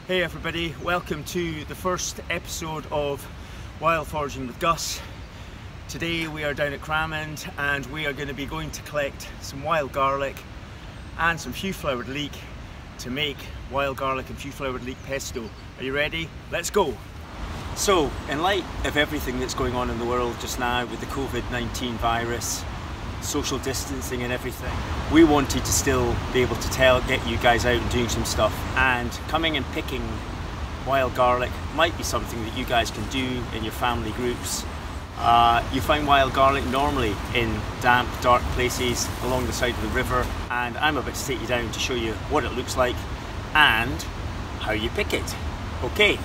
Hey everybody, welcome to the first episode of Wild Foraging with Gus. Today we are down at Cramond and we are going to be going to collect some wild garlic and some few-flowered leek to make wild garlic and few-flowered leek pesto. Are you ready? Let's go! So, in light of everything that's going on in the world just now with the COVID-19 virus, social distancing and everything, we wanted to still be able to get you guys out and doing some stuff, and coming and picking wild garlic might be something that you guys can do in your family groups. You find wild garlic normally in damp, dark places along the side of the river, and I'm about to take you down to show you what it looks like and how you pick it. Okay.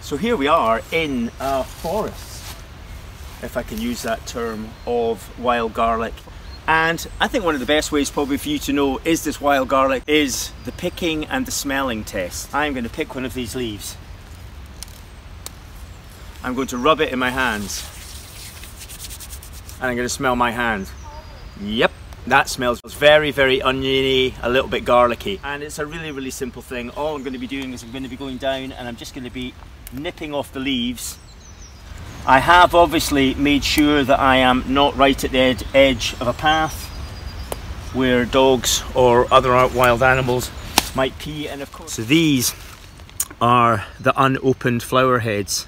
So here we are in a forest, if I can use that term, of wild garlic. And I think one of the best ways probably for you to know is this wild garlic is the picking and the smelling test. I'm going to pick one of these leaves. I'm going to rub it in my hands. And I'm going to smell my hand. Yep, that smells very, very oniony, a little bit garlicky. And it's a really, really simple thing. All I'm going to be doing is I'm going to be going down and I'm just going to be nipping off the leaves. I have obviously made sure that I am not right at the edge of a path where dogs or other wild animals might pee, and of course. So these are the unopened flower heads.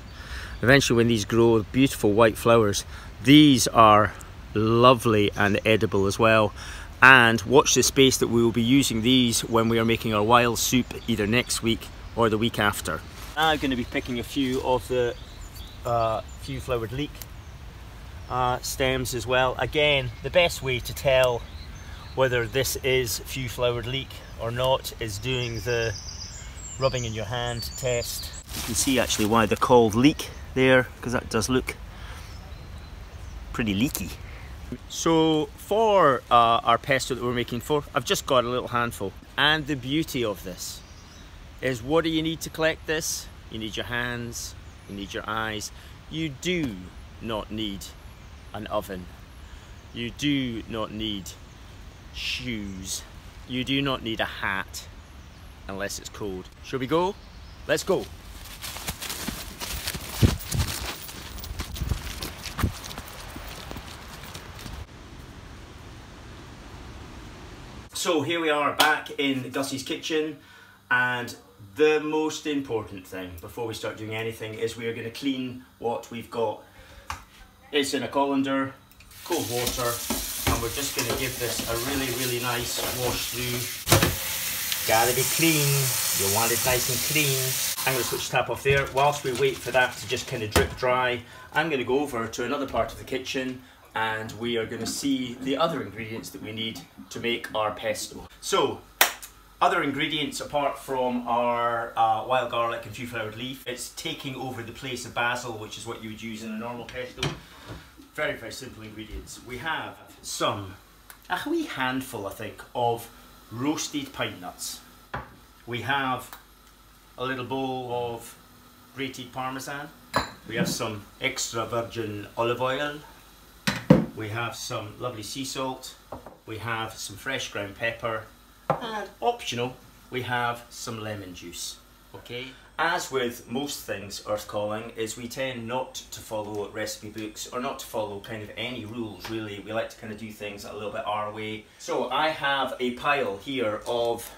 Eventually when these grow beautiful white flowers, these are lovely and edible as well. And watch the space that we will be using these when we are making our wild soup either next week or the week after. I'm going to be picking a few of the few-flowered leek stems as well. Again, the best way to tell whether this is few-flowered leek or not is doing the rubbing in your hand test. You can see actually why they're called leek there, because that does look pretty leaky. So for our pesto that we're making I've just got a little handful. And the beauty of this is, what do you need to collect this? You need your hands, you need your eyes. You do not need an oven. You do not need shoes. You do not need a hat unless it's cold. Shall we go? Let's go. So here we are back in Gussie's kitchen, and the most important thing before we start doing anything is we are going to clean what we've got. It's in a colander, cold water, and we're just going to give this a really, really nice wash through. Gotta be clean, you want it nice and clean. I'm going to switch the tap off there. Whilst we wait for that to just kind of drip dry, I'm going to go over to another part of the kitchen and we are going to see the other ingredients that we need to make our pesto. So, other ingredients apart from our wild garlic and few-flowered leaf, it's taking over the place of basil, which is what you would use in a normal pesto. Very, very simple ingredients. We have a wee handful, I think, of roasted pine nuts. We have a little bowl of grated parmesan. We have some extra virgin olive oil. We have some lovely sea salt. We have some fresh ground pepper. And optional, we have some lemon juice. Okay. As with most things earth calling, is we tend not to follow recipe books or not to follow kind of any rules really. We like to kind of do things a little bit our way. So I have a pile here of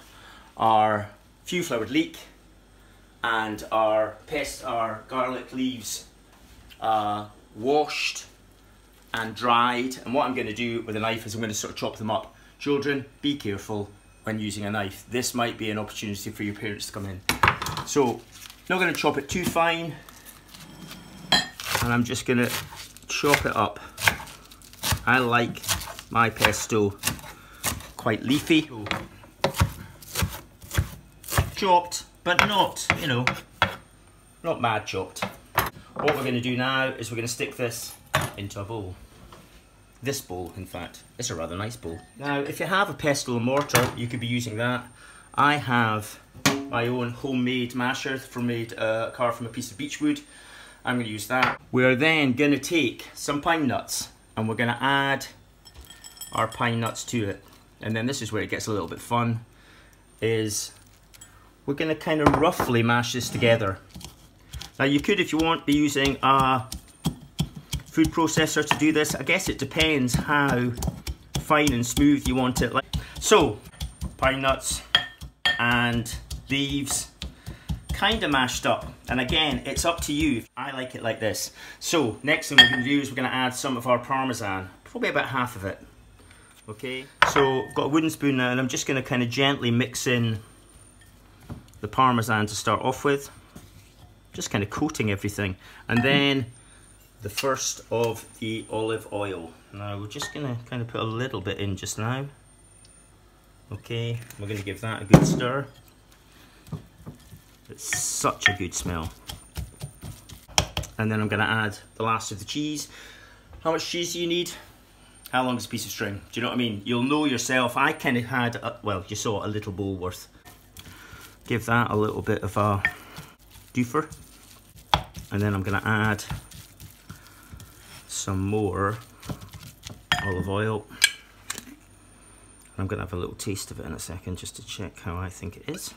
our few-flowered leek and our garlic leaves washed and dried, and what I'm going to do with a knife is I'm going to sort of chop them up. Children, be careful when using a knife. This might be an opportunity for your parents to come in. So, not going to chop it too fine, and I'm just going to chop it up. I like my pesto quite leafy. Chopped, but not, you know, not mad chopped. What we're going to do now is we're going to stick this into a bowl. This bowl, in fact, it's a rather nice bowl. Now, if you have a pestle mortar, you could be using that. I have my own homemade masher carved from a piece of beechwood. I'm going to use that. We're then going to take some pine nuts and we're going to add our pine nuts to it. And then this is where it gets a little bit fun, is we're going to kind of roughly mash this together. Now you could, if you want, be using a food processor to do this. I guess it depends how fine and smooth you want it. So, pine nuts and leaves kind of mashed up, and again, it's up to you. I like it like this. So next thing we're going to do is we're going to add some of our parmesan, probably about half of it. Okay, so I've got a wooden spoon now, and I'm just going to kind of gently mix in the parmesan to start off with, just kind of coating everything, and then the first of the olive oil. Now we're just going to kind of put a little bit in just now. Okay, we're going to give that a good stir. It's such a good smell. And then I'm going to add the last of the cheese. How much cheese do you need? How long is a piece of string? Do you know what I mean? You'll know yourself. I kind of had, well, you saw a little bowl worth. Give that a little bit of a doofer. And then I'm going to add some more olive oil. I'm going to have a little taste of it in a second just to check how I think it is.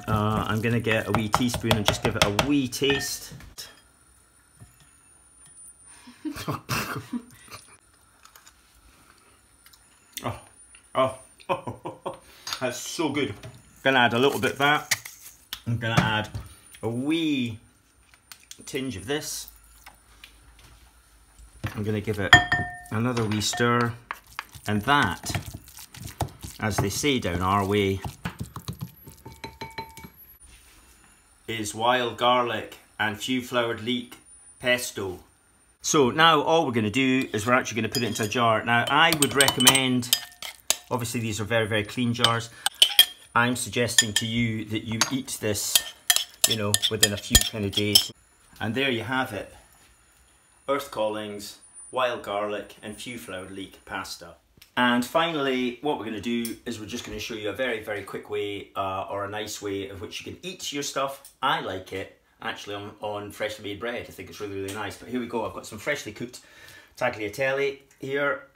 I'm going to get a wee teaspoon and just give it a wee taste. Oh, that's so good. I'm going to add a little bit of that. I'm going to add a wee tinge of this. I'm going to give it another wee stir. And that, as they say down our way, is wild garlic and few flowered leek pesto. So now all we're going to do is we're actually going to put it into a jar. Now I would recommend, obviously these are very, very clean jars. I'm suggesting to you that you eat this, you know, within a few kind of days. And there you have it. Earth Callings, wild garlic and few flowered leek pasta. And finally, what we're going to do is we're just going to show you a very, very quick way or a nice way of which you can eat your stuff. I like it actually on freshly made bread. I think it's really, really nice. But here we go. I've got some freshly cooked tagliatelle here.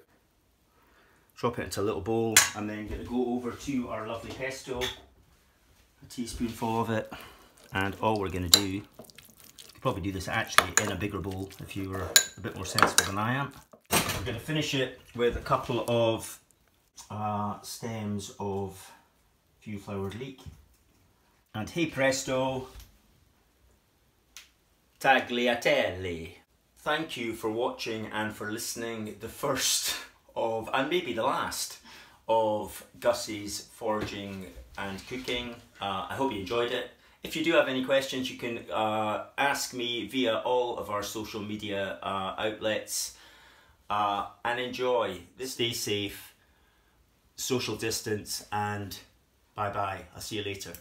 Drop it into a little bowl. I'm then going to go over to our lovely pesto. A teaspoonful of it. And all we're going to do, you could probably do this actually in a bigger bowl if you were a bit more sensible than I am. We're going to finish it with a couple of stems of few flowered leek. And hey presto, tagliatelle. Thank you for watching and for listening the first of, and maybe the last, of Gussie's foraging and cooking. I hope you enjoyed it. If you do have any questions, you can ask me via all of our social media outlets. And enjoy. Stay safe, social distance, and bye bye. I'll see you later.